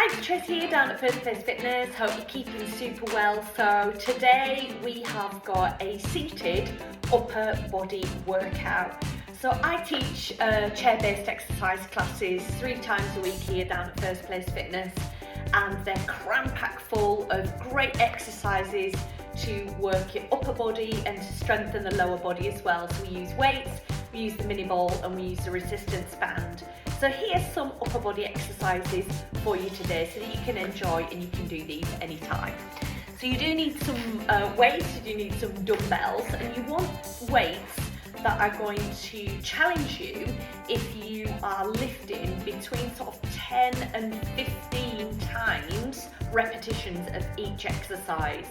Hi, Trish here down at First Place Fitness. Hope you're keeping super well. So today we have got a seated upper body workout. So I teach chair-based exercise classes 3 times a week here down at First Place Fitness, and they're cram-packed full of great exercises to work your upper body and to strengthen the lower body as well. So we use weights, we use the mini ball, and we use the resistance band. So here's some upper body exercises for you today so that you can enjoy and you can do these anytime. So you do need some weights, you do need some dumbbells, and you want weights that are going to challenge you if you are lifting between sort of 10 and 15 times repetitions of each exercise.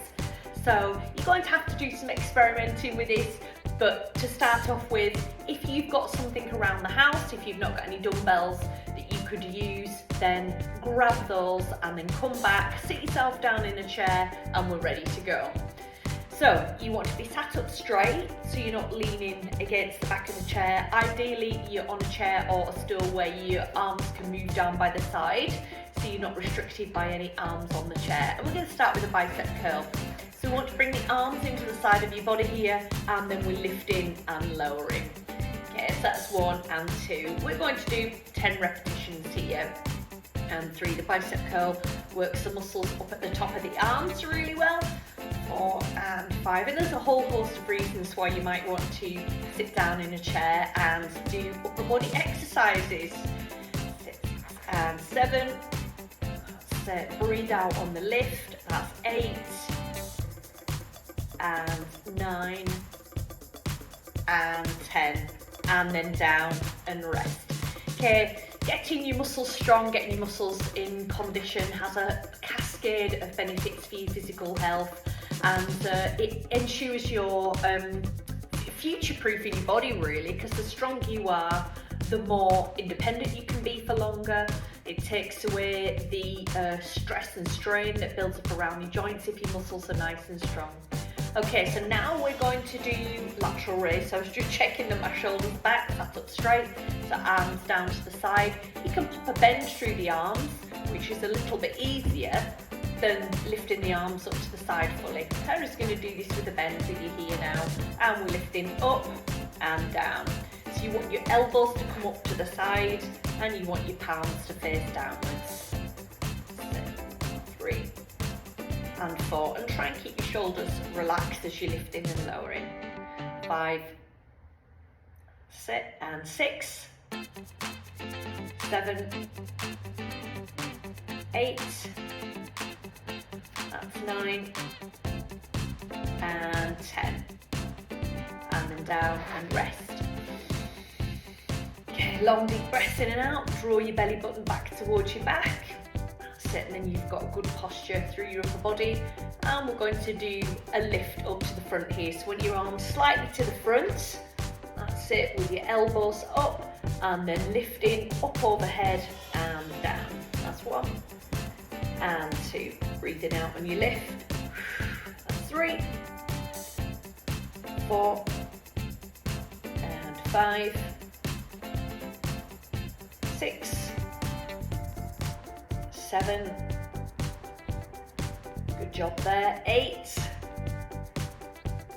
So you're going to have to do some experimenting with this, but to start off with, if you've got something around the house, if you've not got any dumbbells that you could use, then grab those and then come back, sit yourself down in a chair, and we're ready to go. So you want to be sat up straight, so you're not leaning against the back of the chair. Ideally, you're on a chair or a stool where your arms can move down by the side, so you're not restricted by any arms on the chair. And we're going to start with a bicep curl. So we want to bring the arms into the side of your body here, and then we're lifting and lowering. Okay, so that's 1 and 2. We're going to do 10 repetitions here. And 3, the bicep curl works the muscles up at the top of the arms really well. 4 and 5. And there's a whole host of reasons why you might want to sit down in a chair and do upper body exercises. 6 and 7. That's breathe out on the lift. That's 8. And 9 and 10, and then down and rest. Okay, getting your muscles strong, getting your muscles in condition has a cascade of benefits for your physical health, and it ensures you're future-proofing your body really, because the stronger you are, the more independent you can be for longer. It takes away the stress and strain that builds up around your joints if your muscles are nice and strong. Okay, so now we're going to do lateral raise. So I was just checking that my shoulders back, sat up straight, so arms down to the side. You can pop a bend through the arms, which is a little bit easier than lifting the arms up to the side fully. So I'm just going to do this with a bend with you here now, and we're lifting up and down. So you want your elbows to come up to the side, and you want your palms to face downwards. 3 and 4, and try and keep your shoulders relaxed as you're lifting and lowering. 5, 6, 7, 8, that's 9 and 10, and then down and rest. Okay, long deep breaths in and out, draw your belly button back towards your back. And then you've got a good posture through your upper body, and we're going to do a lift up to the front here. So when your arms slightly to the front, that's it, with your elbows up, and then lifting up overhead and down. That's 1 and 2. Breathing out when you lift. That's 3, 4 and 5, 6, 7, good job there, 8,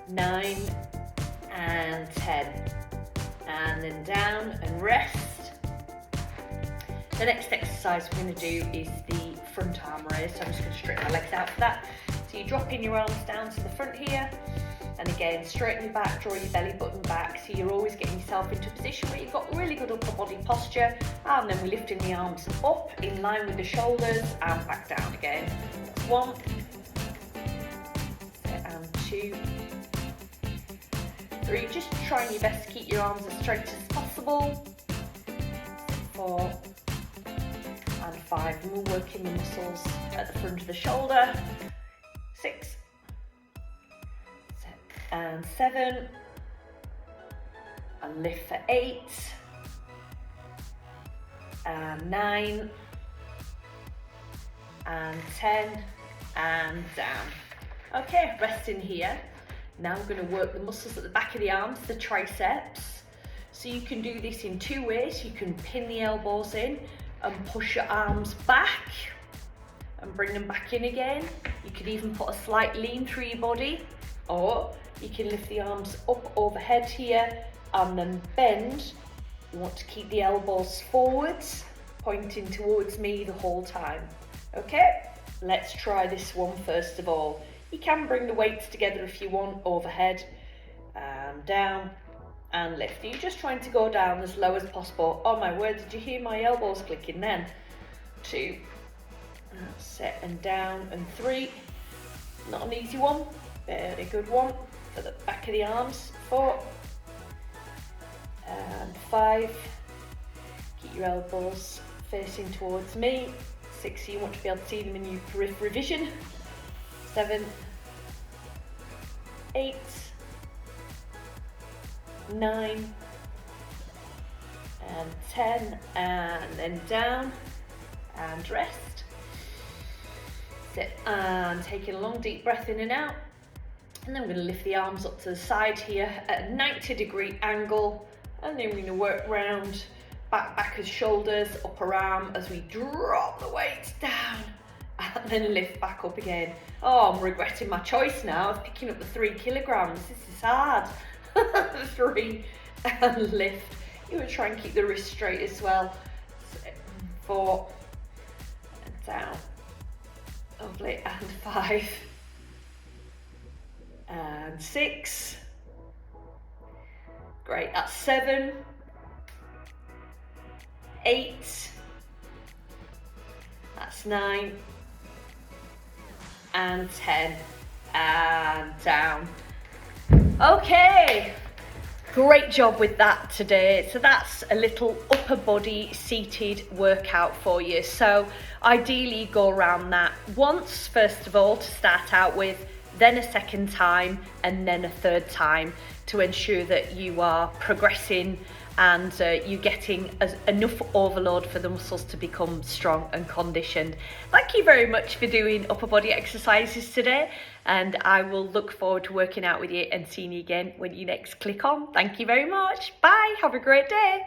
9 and 10, and then down and rest. The next exercise we're going to do is the front arm raise, so I'm just going to straighten my legs out for that. So you're dropping your arms down to the front here, and again straighten your back, draw your belly button back, so you're always getting yourself into a position where you've got really good upper body posture, and then we're lifting the arms up in line with the shoulders and back down again. That's 1 and 2, 3, just trying your best to keep your arms as straight as possible. 4 and 5, and we're working the muscles at the front of the shoulder. 6 and 7, and lift for 8 and 9 and 10 and down. Okay, resting here. Now we're going to work the muscles at the back of the arms, the triceps. So you can do this in 2 ways. You can pin the elbows in and push your arms back, and bring them back in again. You could even put a slight lean through your body, or you can lift the arms up overhead here and then bend. You want to keep the elbows forwards, pointing towards me the whole time. Okay, let's try this one first of all. You can bring the weights together if you want, overhead and down and lift. You're just trying to go down as low as possible. Oh my word, did you hear my elbows clicking then? 2, that's it, and down, and 3, not an easy one, very good one, for the back of the arms, 4, and 5, keep your elbows facing towards me, 6, you want to be able to see them in your peripheral vision, 7, 8, 9, and 10, and then down, and rest. Sit and taking a long deep breath in and out, and then we're going to lift the arms up to the side here at a 90-degree angle, and then we're going to work round back as shoulders, upper arm as we drop the weights down and then lift back up again. Oh, I'm regretting my choice now of picking up the 3 kilograms. This is hard. 3 and lift. You would try and keep the wrist straight as well. 4 and down. Lovely. And 5 and 6. Great. That's 7, 8. That's 9 and 10 and down. Okay, great job with that today. So that's a little upper body seated workout for you. So ideally go around that once, first of all, to start out with, then a second time, and then a third time, to ensure that you are progressing and you're getting enough overload for the muscles to become strong and conditioned. Thank you very much for doing upper body exercises today, and I will look forward to working out with you and seeing you again when you next click on. Thank you very much. Bye. Have a great day.